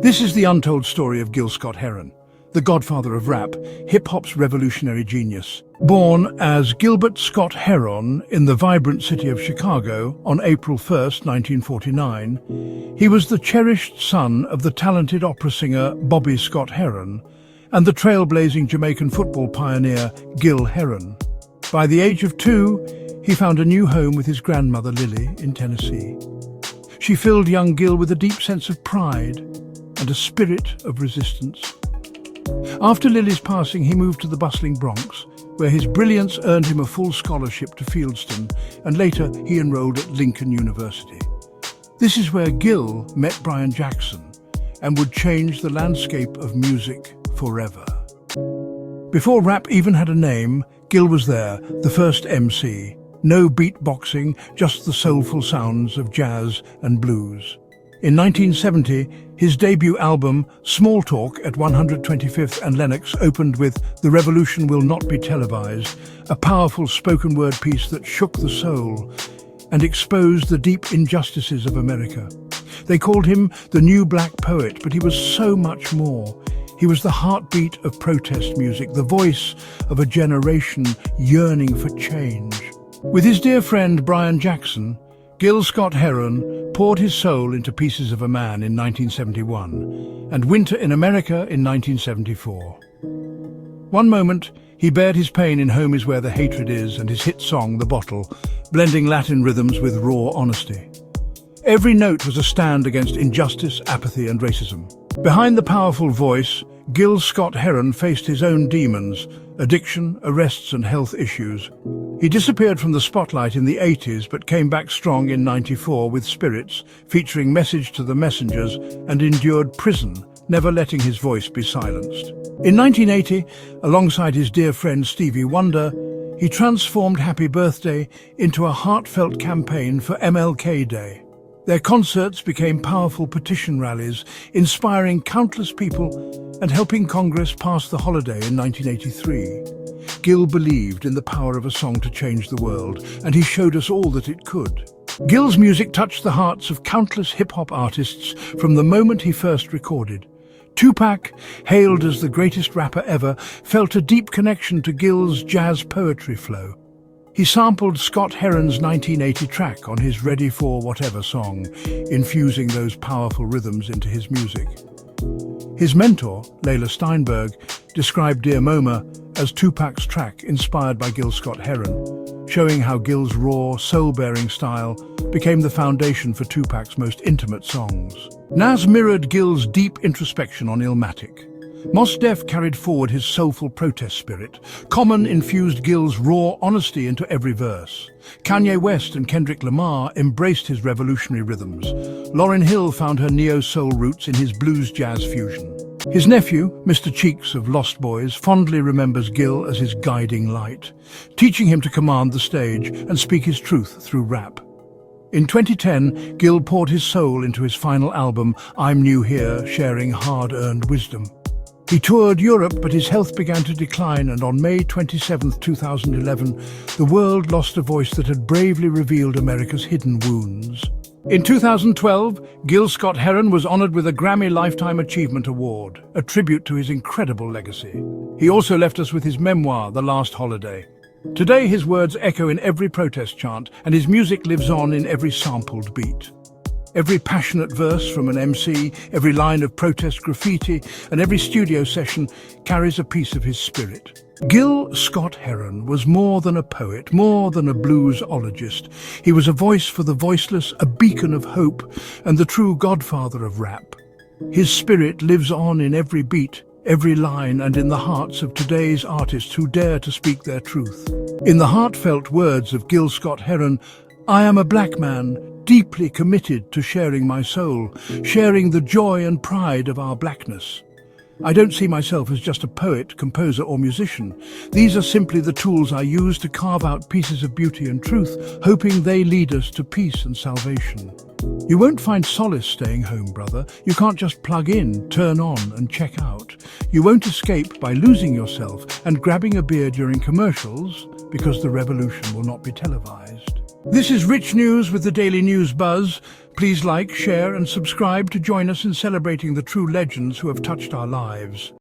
This is the untold story of Gil Scott-Heron, the Godfather of Rap, hip-hop's revolutionary genius. Born as Gilbert Scott-Heron in the vibrant city of Chicago on April 1st, 1949, he was the cherished son of the talented opera singer Bobby Scott-Heron and the trailblazing Jamaican football pioneer Gil Heron. By the age of 2, he found a new home with his grandmother Lily in Tennessee. She filled young Gil with a deep sense of pride and a spirit of resistance. After Lily's passing, he moved to the bustling Bronx, where his brilliance earned him a full scholarship to Fieldston, and later he enrolled at Lincoln University. This is where Gil met Brian Jackson and would change the landscape of music forever. Before rap even had a name, Gil was there, the first MC. No beatboxing, just the soulful sounds of jazz and blues. In 1970, his debut album, Small Talk at 125th and Lenox, opened with The Revolution Will Not Be Televised, a powerful spoken word piece that shook the soul and exposed the deep injustices of America. They called him the new black poet, but he was so much more. He was the heartbeat of protest music, the voice of a generation yearning for change. With his dear friend Brian Jackson, Gil Scott-Heron poured his soul into Pieces of a Man in 1971 and Winter in America in 1974. One moment, he bared his pain in Home Is Where the Hatred Is and his hit song, The Bottle, blending Latin rhythms with raw honesty. Every note was a stand against injustice, apathy and racism. Behind the powerful voice, Gil Scott-Heron faced his own demons, addiction, arrests and health issues. He disappeared from the spotlight in the 80s but came back strong in 94 with Spirits, featuring Message to the Messengers, and endured prison, never letting his voice be silenced. In 1980, alongside his dear friend Stevie Wonder, he transformed Happy Birthday into a heartfelt campaign for MLK Day. Their concerts became powerful petition rallies, inspiring countless people and helping Congress pass the holiday in 1983. Gil believed in the power of a song to change the world, and he showed us all that it could. Gil's music touched the hearts of countless hip-hop artists from the moment he first recorded. Tupac, hailed as the greatest rapper ever, felt a deep connection to Gil's jazz poetry flow. He sampled Scott-Heron's 1980 track on his Ready for Whatever song, infusing those powerful rhythms into his music. His mentor, Layla Steinberg, described Dear Moma as Tupac's track inspired by Gil Scott-Heron, showing how Gil's raw, soul-bearing style became the foundation for Tupac's most intimate songs. Nas mirrored Gil's deep introspection on Illmatic. Mos Def carried forward his soulful protest spirit. Common infused Gil's raw honesty into every verse. Kanye West and Kendrick Lamar embraced his revolutionary rhythms. Lauryn Hill found her neo-soul roots in his blues-jazz fusion. His nephew, Mr. Cheeks of Lost Boys, fondly remembers Gil as his guiding light, teaching him to command the stage and speak his truth through rap. In 2010, Gil poured his soul into his final album, I'm New Here, sharing hard-earned wisdom. He toured Europe, but his health began to decline, and on May 27, 2011, the world lost a voice that had bravely revealed America's hidden wounds. In 2012, Gil Scott-Heron was honored with a Grammy Lifetime Achievement Award, a tribute to his incredible legacy. He also left us with his memoir, The Last Holiday. Today, his words echo in every protest chant, and his music lives on in every sampled beat. Every passionate verse from an MC, every line of protest graffiti, and every studio session carries a piece of his spirit. Gil Scott-Heron was more than a poet, more than a bluesologist. He was a voice for the voiceless, a beacon of hope, and the true godfather of rap. His spirit lives on in every beat, every line, and in the hearts of today's artists who dare to speak their truth. In the heartfelt words of Gil Scott-Heron, I am a black man, deeply committed to sharing my soul, sharing the joy and pride of our blackness. I don't see myself as just a poet, composer or musician. These are simply the tools I use to carve out pieces of beauty and truth, hoping they lead us to peace and salvation. You won't find solace staying home, brother. You can't just plug in, turn on and check out. You won't escape by losing yourself and grabbing a beer during commercials, because the revolution will not be televised. This is Rich News with the Daily News Buzz. Please like, share and subscribe to join us in celebrating the true legends who have touched our lives.